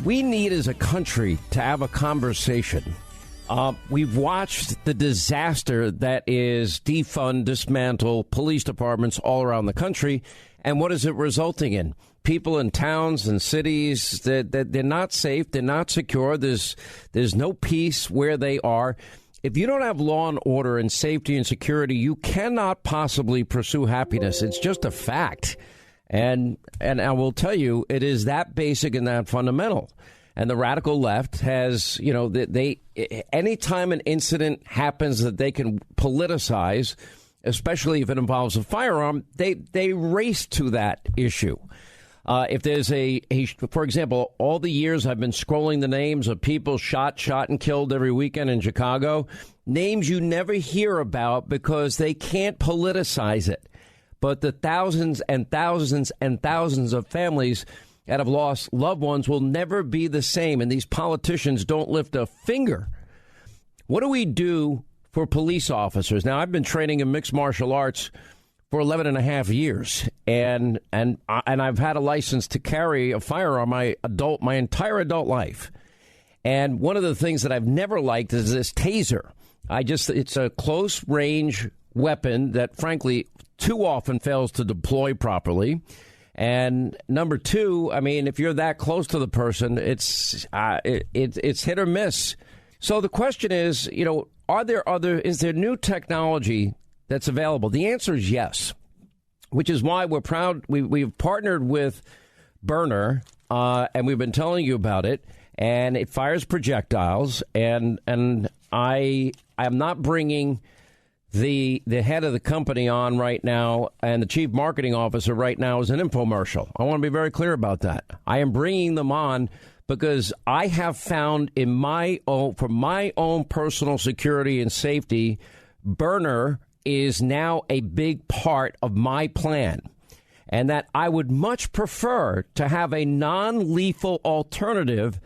We need as a country to have a conversation. We've watched the disaster that is defund, dismantle police departments all around the country. And what is it resulting in? People in towns and cities that they're not safe, they're not secure. There's no peace where they are. If you don't have law and order and safety and security, you cannot possibly pursue happiness. It's just a fact. And I will tell you, it is that basic and that fundamental. And the radical left has, they anytime an incident happens that they can politicize, especially if it involves a firearm, they race to that issue. If there's for example, all the years I've been scrolling the names of people shot and killed every weekend in Chicago, names you never hear about because they can't politicize it. But the thousands and thousands and thousands of families that have lost loved ones will never be the same. And these politicians don't lift a finger. What do we do for police officers? Now, I've been training in mixed martial arts for 11 and a half years, and I've had a license to carry a firearm my entire adult life. And one of the things that I've never liked is this taser. It's a close range weapon that, frankly, too often fails to deploy properly. And number two, I mean, if you're that close to the person, it's hit or miss. So the question is, is there new technology that's available? The answer is yes, which is why we're proud. We've partnered with Byrna, and we've been telling you about it. And it fires projectiles. And I am not bringing the head of the company on right now, and the chief marketing officer right now is an infomercial. I want to be very clear about that. I am bringing them on because I have found for my own personal security and safety, Byrna is now a big part of my plan, and that I would much prefer to have a non-lethal alternative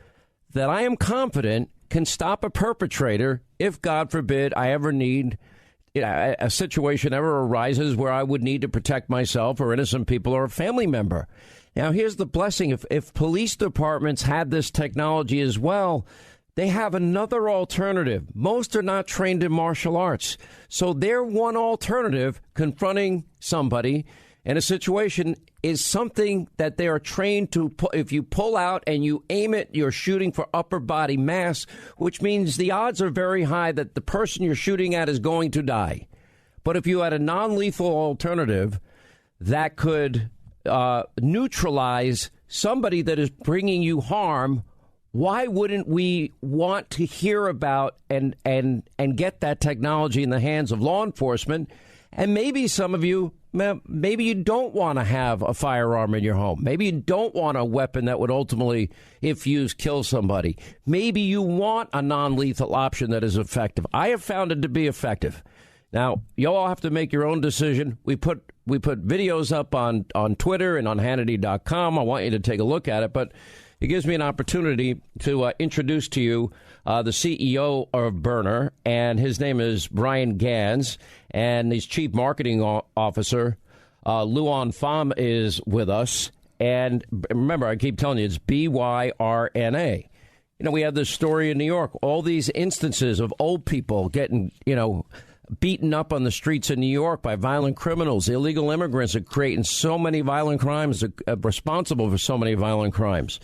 that I am confident can stop a perpetrator if, God forbid, I ever need a situation ever arises where I would need to protect myself or innocent people or a family member. Now, here's the blessing. If police departments had this technology as well, they have another alternative. Most are not trained in martial arts. So their one alternative confronting somebody in a situation is something that they are trained to. If you pull out and you aim it, you're shooting for upper body mass, which means the odds are very high that the person you're shooting at is going to die. But if you had a non-lethal alternative that could neutralize somebody that is bringing you harm, why wouldn't we want to hear about and get that technology in the hands of law enforcement? And maybe some of you, maybe you don't want to have a firearm in your home. Maybe you don't want a weapon that would ultimately, if used, kill somebody. Maybe you want a non-lethal option that is effective. I have found it to be effective. Now, you all have to make your own decision. We put videos up on Twitter and on Hannity.com. I want you to take a look at it, but it gives me an opportunity to introduce to you the CEO of Byrna, and his name is Bryan Ganz, and his chief marketing officer, Luan Pham, is with us. And remember, I keep telling you, it's Byrna. We have this story in New York, all these instances of old people getting, beaten up on the streets of New York by violent criminals. Illegal immigrants are creating so many violent crimes, responsible for so many violent crimes.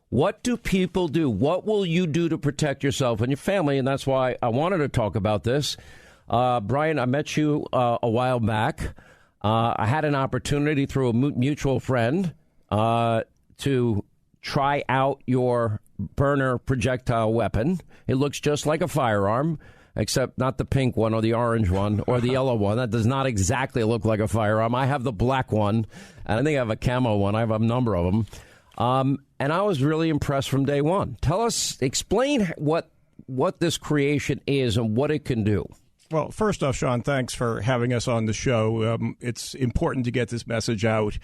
What do people do? What will you do to protect yourself and your family? And that's why I wanted to talk about this. Bryan, I met you a while back. I had an opportunity through a mutual friend to try out your Byrna projectile weapon. It looks just like a firearm, except not the pink one or the orange one or the yellow one. That does not exactly look like a firearm. I have the black one, and I think I have a camo one. I have a number of them. And I was really impressed from day one. Explain what this creation is and what it can do. Well, first off, Sean, thanks for having us on the show. It's important to get this message out.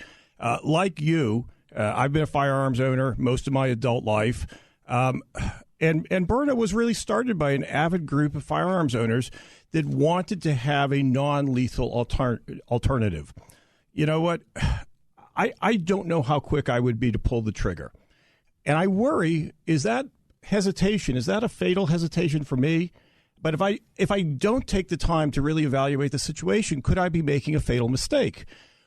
Like you, I've been a firearms owner most of my adult life. And Byrna was really started by an avid group of firearms owners that wanted to have a non-lethal alternative. You know what? I don't know how quick I would be to pull the trigger. And I worry, is that hesitation, is that a fatal hesitation for me? But if I don't take the time to really evaluate the situation, could I be making a fatal mistake?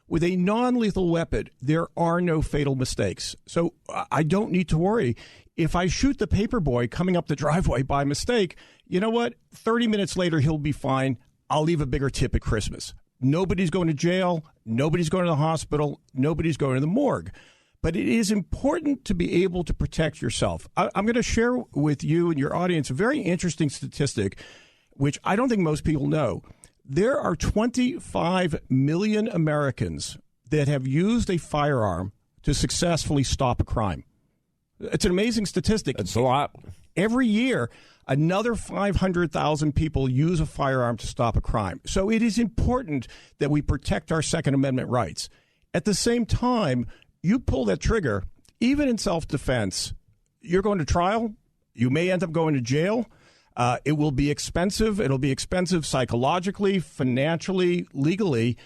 With a non-lethal weapon, there are no fatal mistakes. So I don't need to worry. If I shoot the paper boy coming up the driveway by mistake, you know what? 30 minutes later, he'll be fine. I'll leave a bigger tip at Christmas. Nobody's going to jail. Nobody's going to the hospital. Nobody's going to the morgue. But it is important to be able to protect yourself. I'm going to share with you and your audience a very interesting statistic, which I don't think most people know. There are 25 million Americans that have used a firearm to successfully stop a crime. It's an amazing statistic. It's a lot. Every year, another 500,000 people use a firearm to stop a crime. So it is important that we protect our Second Amendment rights. At the same time, you pull that trigger, even in self-defense, you're going to trial. You may end up going to jail. It will be expensive. It'll be expensive psychologically, financially, legally.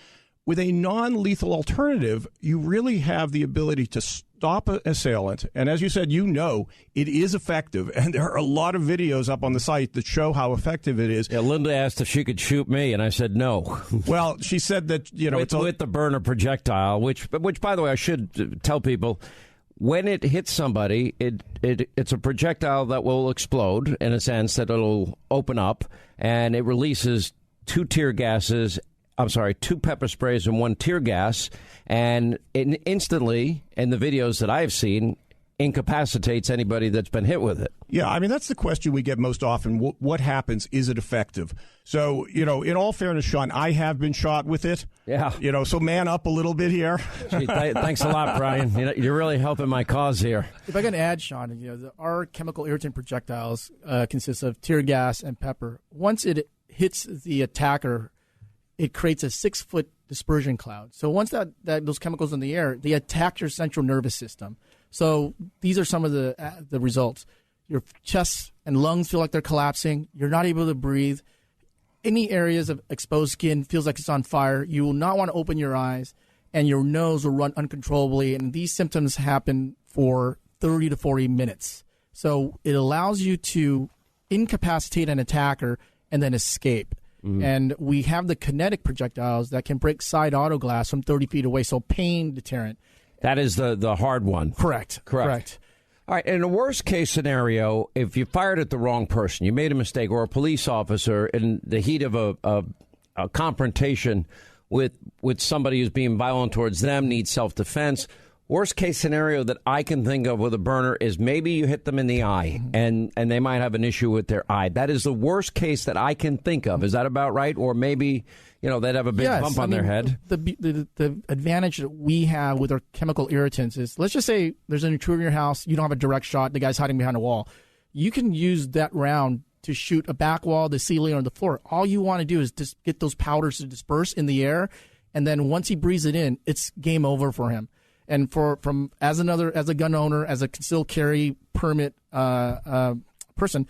With a non-lethal alternative, you really have the ability to stop an assailant. And as you said, it is effective. And there are a lot of videos up on the site that show how effective it is. Yeah, Linda asked if she could shoot me, and I said no. Well, she said that, with the Byrna projectile, which, by the way, I should tell people, when it hits somebody, it's a projectile that will explode in a sense that it'll open up, and it releases two pepper sprays and one tear gas, and it instantly, in the videos that I've seen, incapacitates anybody that's been hit with it. Yeah, I mean, that's the question we get most often. What happens? Is it effective? So, in all fairness, Sean, I have been shot with it. Yeah. So man up a little bit here. Gee, thanks a lot, Brian. You're really helping my cause here. If I can add, Sean, our chemical irritant projectiles consist of tear gas and pepper. Once it hits the attacker, it creates a 6-foot dispersion cloud. So once those chemicals in the air, they attack your central nervous system. So these are some of the results. Your chest and lungs feel like they're collapsing. You're not able to breathe. Any areas of exposed skin feels like it's on fire. You will not want to open your eyes, and your nose will run uncontrollably. And these symptoms happen for 30 to 40 minutes. So it allows you to incapacitate an attacker and then escape. Mm-hmm. And we have the kinetic projectiles that can break side auto glass from 30 feet away, so pain deterrent. That is the hard one. Correct. All right. In a worst case scenario, if you fired at the wrong person, you made a mistake, or a police officer in the heat of a confrontation with somebody who's being violent towards them, needs self-defense. Worst case scenario that I can think of with a burner is maybe you hit them in the eye and they might have an issue with their eye. That is the worst case that I can think of. Is that about right? Or maybe, they'd have a big bump on their head. The advantage that we have with our chemical irritants is, let's just say there's an intruder in your house. You don't have a direct shot. The guy's hiding behind a wall. You can use that round to shoot a back wall, the ceiling, or the floor. All you want to do is just get those powders to disperse in the air. And then once he breathes it in, it's game over for him. And as a gun owner, as a concealed carry permit person,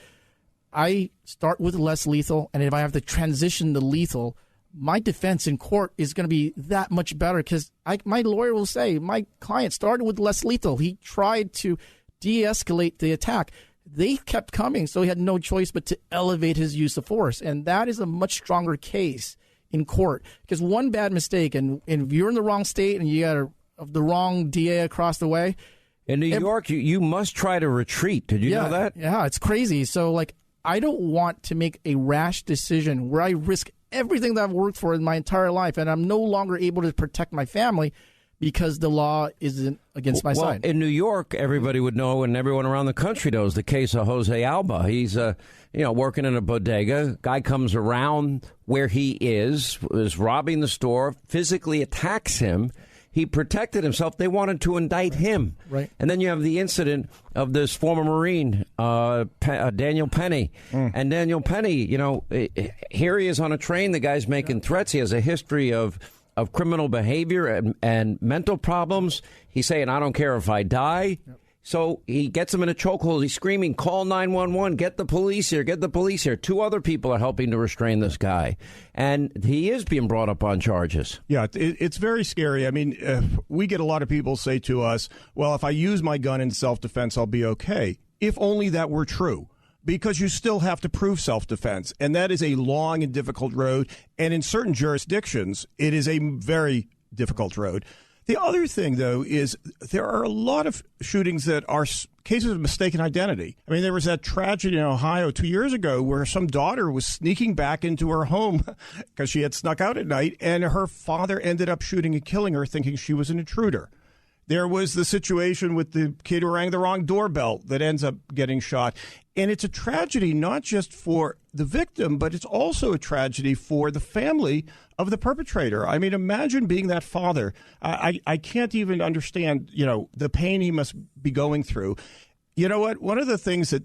I start with less lethal, and if I have to transition to lethal, my defense in court is going to be that much better because my lawyer will say my client started with less lethal. He tried to de-escalate the attack. They kept coming, so he had no choice but to elevate his use of force, and that is a much stronger case in court because one bad mistake, and if you're in the wrong state and you got of the wrong DA across the way. In New York, you must try to retreat. Did you know that? Yeah, it's crazy. So, I don't want to make a rash decision where I risk everything that I've worked for in my entire life, and I'm no longer able to protect my family because the law isn't against my side. In New York, everybody would know, and everyone around the country knows, the case of Jose Alba. He's working in a bodega. Guy comes around where he is robbing the store, physically attacks him. He protected himself. They wanted to indict him. Right. And then you have the incident of this former Marine, Daniel Penny. And Daniel Penny, here he is on a train. The guy's making threats. He has a history of criminal behavior and mental problems. He's saying, I don't care if I die. Yep. So he gets him in a chokehold. He's screaming, call 911, get the police here, get the police here. 2 other people are helping to restrain this guy. And he is being brought up on charges. Yeah, it's very scary. I mean, we get a lot of people say to us, well, if I use my gun in self-defense, I'll be okay. If only that were true. Because you still have to prove self-defense. And that is a long and difficult road. And in certain jurisdictions, it is a very difficult road. The other thing, though, is there are a lot of shootings that are cases of mistaken identity. I mean, there was that tragedy in Ohio 2 years ago where some daughter was sneaking back into her home because she had snuck out at night, and her father ended up shooting and killing her, thinking she was an intruder. There was the situation with the kid who rang the wrong doorbell that ends up getting shot. And it's a tragedy not just for the victim, but it's also a tragedy for the family of the perpetrator. I mean, imagine being that father. I can't even understand, the pain he must be going through. You know what? One of the things that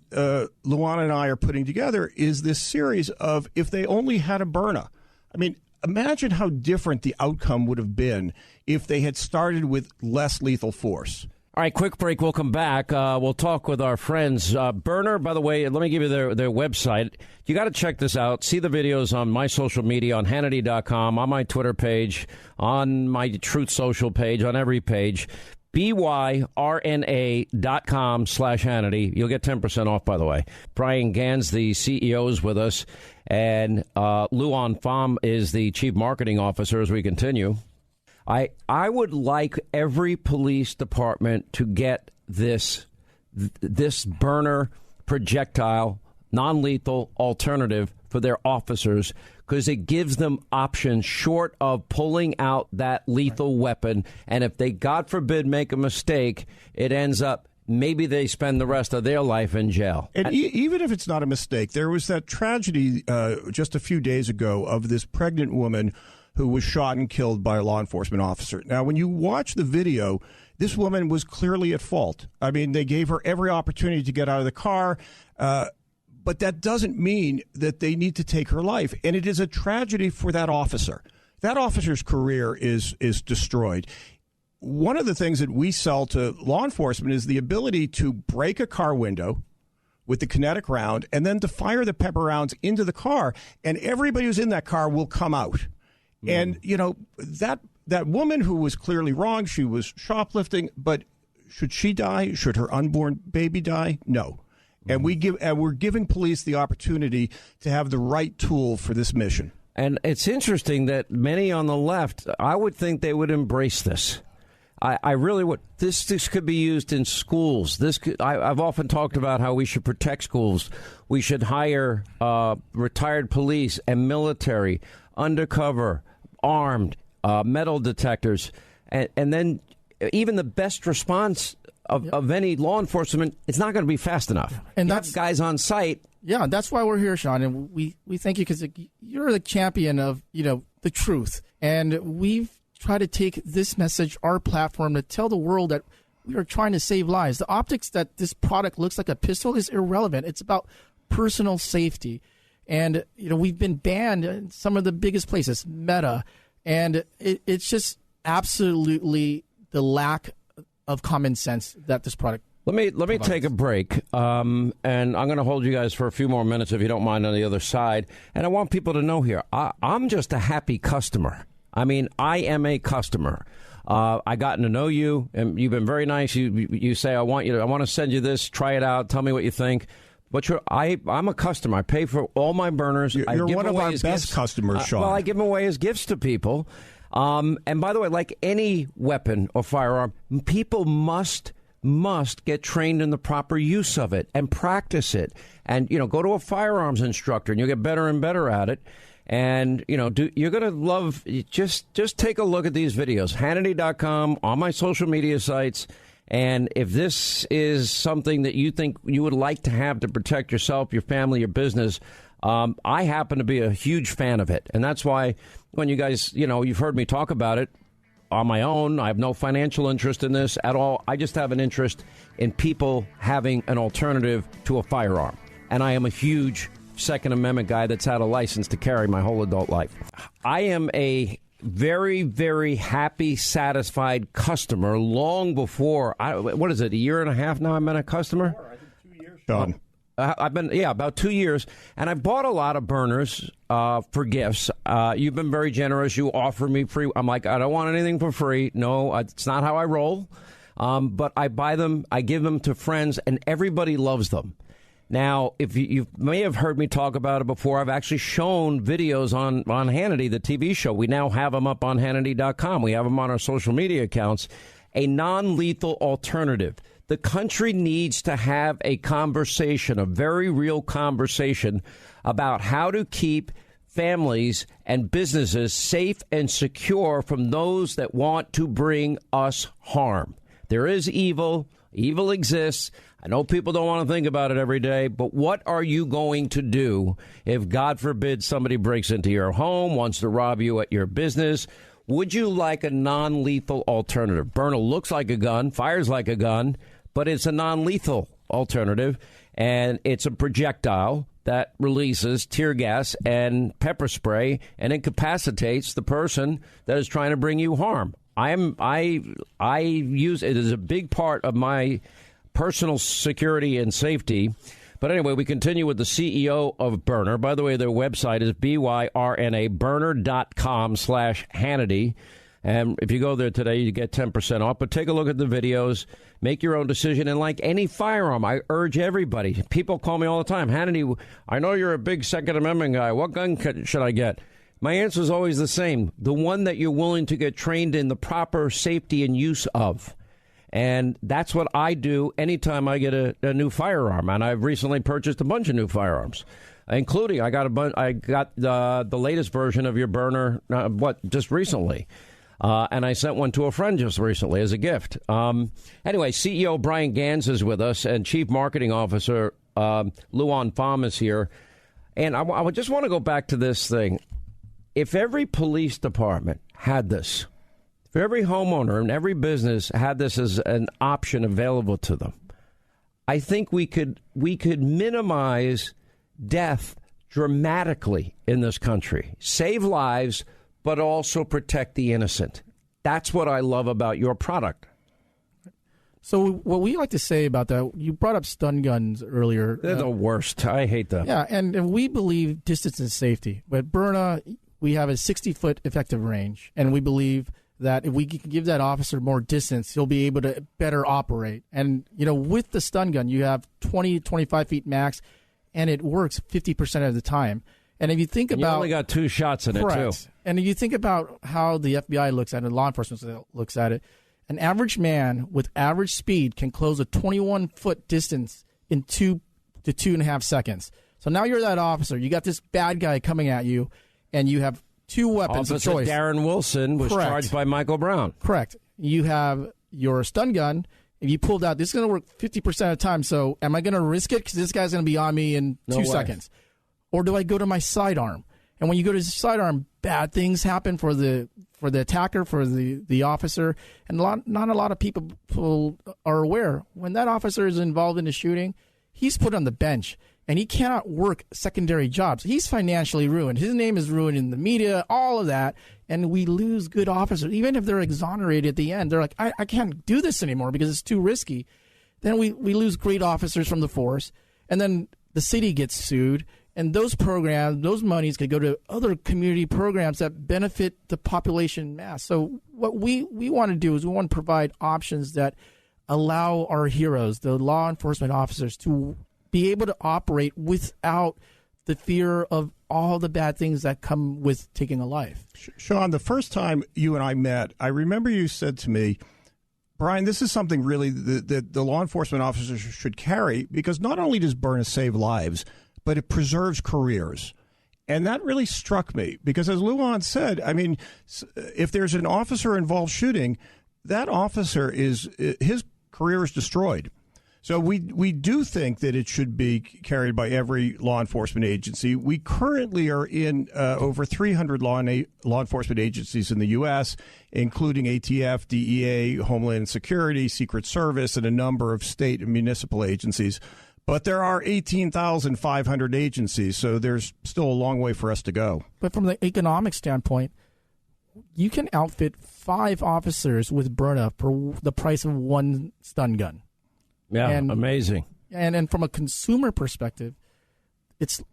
Luan and I are putting together is this series of If They Only Had a Byrna. I mean, imagine how different the outcome would have been if they had started with less lethal force. All right, quick break. We'll come back. We'll talk with our friends. Byrna, by the way, let me give you their website. You got to check this out. See the videos on my social media, on Hannity.com, on my Twitter page, on my Truth Social page, on every page. byrna.com/Hannity. You'll get 10% off, by the way. Bryan Ganz, the CEO, is with us. And Luan Pham is the chief marketing officer as we continue. I would like every police department to get this Byrna projectile, non-lethal alternative for their officers, because it gives them options short of pulling out that lethal weapon. And if they, God forbid, make a mistake, it ends up maybe they spend the rest of their life in jail. And even if it's not a mistake, there was that tragedy just a few days ago of this pregnant woman who was shot and killed by a law enforcement officer. Now, when you watch the video, this woman was clearly at fault. I mean, they gave her every opportunity to get out of the car, but that doesn't mean that they need to take her life. And it is a tragedy for that officer. That officer's career is destroyed. One of the things that we sell to law enforcement is the ability to break a car window with the kinetic round and then to fire the pepper rounds into the car, and everybody who's in that car will come out. And, that woman who was clearly wrong, she was shoplifting, but should she die? Should her unborn baby die? No. And we're giving police the opportunity to have the right tool for this mission. And it's interesting that many on the left, I would think they would embrace this. I really would. This could be used in schools. I've often talked about how we should protect schools. We should hire retired police and military, undercover, armed, metal detectors, and then even the best response of any law enforcement, it's not going to be fast enough. And that's guys on site. Yeah, that's why we're here, Sean, and we thank you because you're the champion of the truth, and we've tried to take this message, our platform, to tell the world that we are trying to save lives. The optics that this product looks like a pistol is irrelevant. It's about personal safety. And, we've been banned in some of the biggest places, Meta. And it's just absolutely the lack of common sense that this product Let me take a break, and I'm going to hold you guys for a few more minutes, if you don't mind, on the other side. And I want people to know here, I'm just a happy customer. I mean, I am a customer. I gotten to know you, and you've been very nice. You say, I want to send you this, try it out, tell me what you think. But I'm a customer. I pay for all my burners. You're one of our best customers, Sean. Well, I give them away as gifts to people. And by the way, like any weapon or firearm, people must get trained in the proper use of it and practice it. And, go to a firearms instructor, and you'll get better and better at it. And, you're going to love, just take a look at these videos, Hannity.com, on my social media sites. And if this is something that you think you would like to have to protect yourself, your family, your business, I happen to be a huge fan of it. And that's why when you guys, you've heard me talk about it on my own, I have no financial interest in this at all. I just have an interest in people having an alternative to a firearm. And I am a huge Second Amendment guy that's had a license to carry my whole adult life. I am a very, very happy, satisfied customer long before, what is it, a year and a half now I've been a customer? I think 2 years, Sean. I've been, about 2 years, and I bought a lot of burners for gifts. You've been very generous. You offer me free. I'm like, I don't want anything for free. No, it's not how I roll. But I buy them, I give them to friends, and everybody loves them. Now, if you may have heard me talk about it before, I've actually shown videos on Hannity, the TV show. We now have them up on Hannity.com. We have them on our social media accounts. A non-lethal alternative. The country needs to have a conversation, a very real conversation about how to keep families and businesses safe and secure from those that want to bring us harm. There is evil. Evil exists. I know people don't want to think about it every day, but what are you going to do if, God forbid, somebody breaks into your home, wants to rob you at your business? Would you like a non-lethal alternative? Byrna looks like a gun, fires like a gun, but it's a non-lethal alternative, and it's a projectile that releases tear gas and pepper spray and incapacitates the person that is trying to bring you harm. I use it as a big part of my personal security and safety. But anyway, we continue with the CEO of Byrna. By the way, their website is BYRNA, Byrna.com/Hannity. And if you go there today, you get 10% off. But take a look at the videos. Make your own decision. And like any firearm, I urge everybody. People call me all the time. Hannity, I know you're a big Second Amendment guy. What gun should I get? My answer is always the same. The one that you're willing to get trained in the proper safety and use of. And that's what I do anytime I get a new firearm. And I've recently purchased a bunch of new firearms, including I got the latest version of your Byrna, just recently. And I sent one to a friend just recently as a gift. Anyway, CEO Bryan Ganz is with us, and Chief Marketing Officer Luan Pham is here. And I would just want to go back to this thing. If every police department had this, if every homeowner and every business had this as an option available to them, I think we could minimize death dramatically in this country, save lives, but also protect the innocent. That's what I love about your product. So what we like to say about that, you brought up stun guns earlier. They're the worst. I hate them. Yeah, and we believe distance is safety. But Byrna, we have a 60-foot effective range, and we believe that if we can give that officer more distance, he'll be able to better operate. And, with the stun gun, you have 20, 25 feet max, and it works 50% of the time. And if you think about... You only got 2 shots in it, too. And if you think about how the FBI looks at it, law enforcement looks at it, an average man with average speed can close a 21-foot distance in 2 to 2.5 seconds. So now you're that officer. You got this bad guy coming at you, and you have 2 weapons of choice. Darren Wilson was charged by Michael Brown. Correct. You have your stun gun. If you pulled out, this is going to work 50% of the time. So am I going to risk it? Because this guy's going to be on me in 2 seconds. Or do I go to my sidearm? And when you go to the sidearm, bad things happen for the attacker, for the officer. And not a lot of people are aware. When that officer is involved in a shooting, he's put on the bench. And he cannot work secondary jobs. He's financially ruined. His name is ruined in the media, all of that. And we lose good officers. Even if they're exonerated at the end, they're like, I can't do this anymore because it's too risky. Then we lose great officers from the force. And then the city gets sued. And those programs, those monies could go to other community programs that benefit the population mass. So what we want to do is we want to provide options that allow our heroes, the law enforcement officers, to be able to operate without the fear of all the bad things that come with taking a life. Sean, the first time you and I met, I remember you said to me, Bryan, this is something really that the law enforcement officers should carry, because not only does Byrna save lives, but it preserves careers. And that really struck me, because as Luan said, I mean, if there's an officer involved shooting, that officer his career is destroyed. So we do think that it should be carried by every law enforcement agency. We currently are in over 300 law enforcement agencies in the U.S., including ATF, DEA, Homeland Security, Secret Service, and a number of state and municipal agencies. But there are 18,500 agencies, so there's still a long way for us to go. But from the economic standpoint, you can outfit 5 officers with Byrna for the price of 1 stun gun. Yeah, amazing. And from a consumer perspective,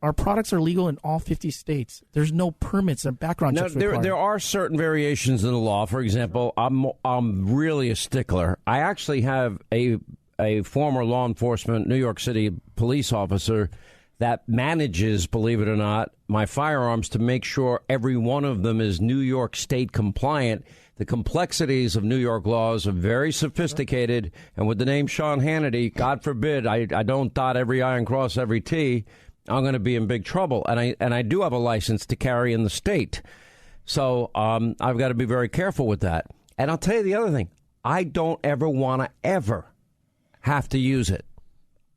our products are legal in all 50 states. There's no permits and background checks required. There are certain variations in the law. For example, I'm really a stickler. I actually have a former law enforcement New York City police officer that manages, believe it or not, my firearms to make sure every one of them is New York State compliant. The complexities of New York laws are very sophisticated, and with the name Sean Hannity, God forbid I don't dot every I and cross every T, I'm going to be in big trouble. And I do have a license to carry in the state, so I've got to be very careful with that. And I'll tell you the other thing: I don't ever want to ever have to use it.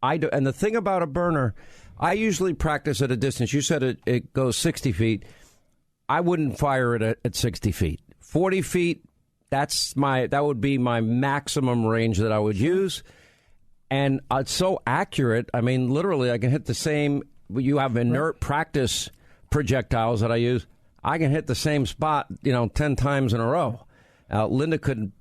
I do, and the thing about a Byrna, I usually practice at a distance. You said it goes 60 feet. I wouldn't fire it at 60 feet. 40 feet, that would be my maximum range that I would use. And it's so accurate. I mean, literally, I can hit the same. You have inert practice projectiles that I use. I can hit the same spot, 10 times in a row. Linda couldn't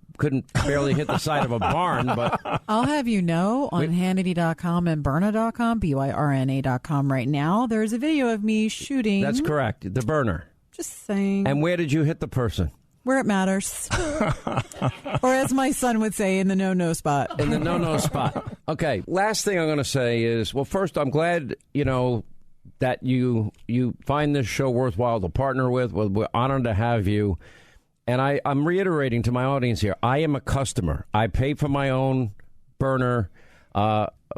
barely hit the side of a barn, but I'll have you know, on Hannity.com and Byrna.com, Byrna.com right now, there's a video of me shooting. That's correct, the Byrna. Just saying. And where did you hit the person? Where it matters. Or as my son would say, in the no-no spot. In the no-no spot. Okay, last thing I'm going to say is, well, first, I'm glad, that you find this show worthwhile to partner with. We're honored to have you. And I'm reiterating to my audience here, I am a customer. I pay for my own Byrna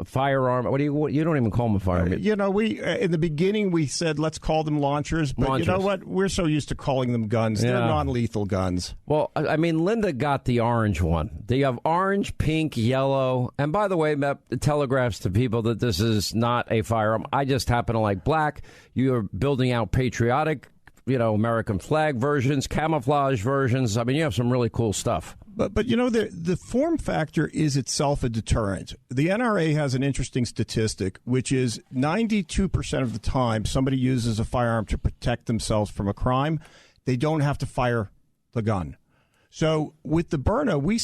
firearm. You don't even call them a firearm. We in the beginning we said let's call them launchers, but you know what? We're so used to calling them guns. Yeah. They're non-lethal guns. Well, I mean, Linda got the orange one. They have orange, pink, yellow, and by the way, that telegraphs to people that this is not a firearm. I just happen to like black. You're building out patriotic, American flag versions, camouflage versions. I mean, you have some really cool stuff. But the form factor is itself a deterrent. The NRA has an interesting statistic, which is 92% of the time somebody uses a firearm to protect themselves from a crime, they don't have to fire the gun. So with the Byrna, we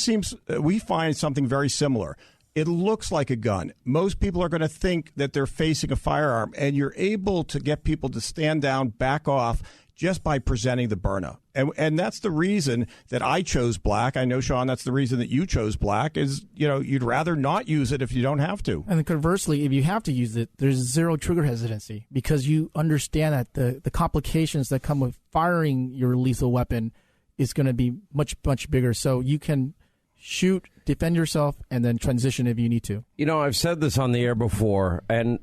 find something very similar. It looks like a gun. Most people are going to think that they're facing a firearm, and you're able to get people to stand down, back off, just by presenting the Byrna. And that's the reason that I chose black. I know, Sean, that's the reason that you chose black is, you'd rather not use it if you don't have to. And conversely, if you have to use it, there's zero trigger hesitancy because you understand that the complications that come with firing your lethal weapon is going to be much, much bigger. So you can shoot, defend yourself, and then transition if you need to. I've said this on the air before, and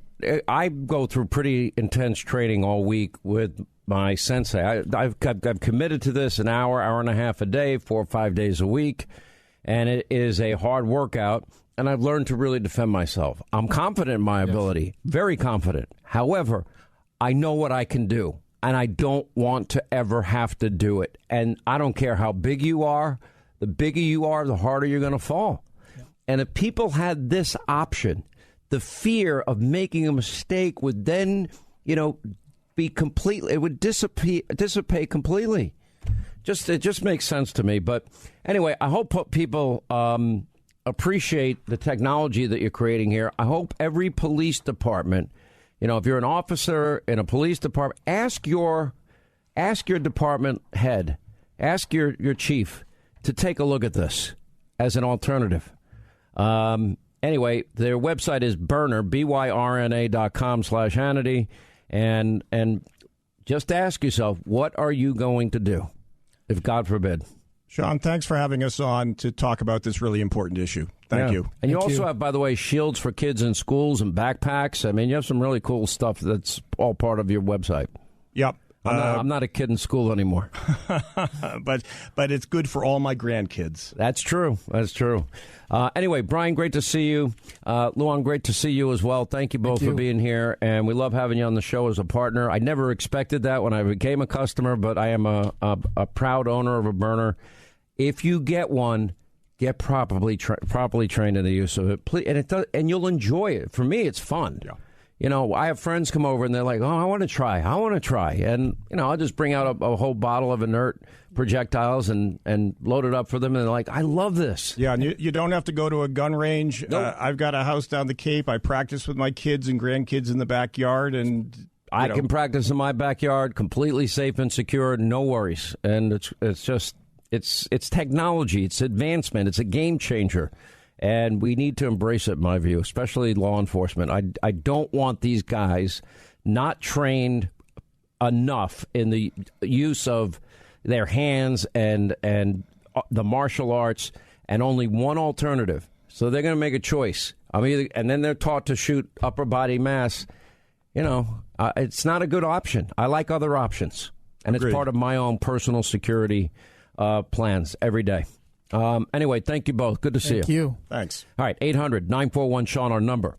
I go through pretty intense training all week with my sensei. I've committed to this an hour and a half a day, 4 or 5 days a week, and it is a hard workout, and I've learned to really defend myself. I'm confident in my ability, very confident. However, I know what I can do, and I don't want to ever have to do it. And I don't care how big you are. The bigger you are, the harder you're going to fall. Yeah. And if people had this option, the fear of making a mistake would then, be completely, it would dissipate completely. It just makes sense to me. But anyway, I hope people appreciate the technology that you're creating here. I hope every police department, if you're an officer in a police department, ask your department head, ask your chief to take a look at this as an alternative. Anyway, their website is Byrna, Byrna.com/Hannity. And just ask yourself, what are you going to do if God forbid? Sean, thanks for having us on to talk about this really important issue. Thank you. And you also have, by the way, shields for kids in schools and backpacks. I mean, you have some really cool stuff that's all part of your website. Yep. I'm not a kid in school anymore. but it's good for all my grandkids. That's true. Anyway, Bryan, great to see you. Luan, great to see you as well. Thank you both for being here. And we love having you on the show as a partner. I never expected that when I became a customer, but I am a proud owner of a Byrna. If you get one, get properly trained in the use of it. Please, and you'll enjoy it. For me, it's fun. Yeah. I have friends come over and they're like, oh, I want to try. And, I'll just bring out a whole bottle of inert projectiles and loaded up for them, and they're like, I love this. Yeah, and you don't have to go to a gun range. Nope. I've got a house down the Cape. I practice with my kids and grandkids in the backyard, and I can practice in my backyard, completely safe and secure, no worries. And it's technology, it's advancement, it's a game changer, and we need to embrace it, in my view, especially law enforcement. I don't want these guys not trained enough in the use of their hands and the martial arts, and only one alternative. So they're going to make a choice. And then they're taught to shoot upper body mass. It's not a good option. I like other options, and Agreed. It's part of my own personal security plans every day. Anyway, thank you both. Good to see you. Thank you. Thanks. All right, 800-941-SEAN, our number.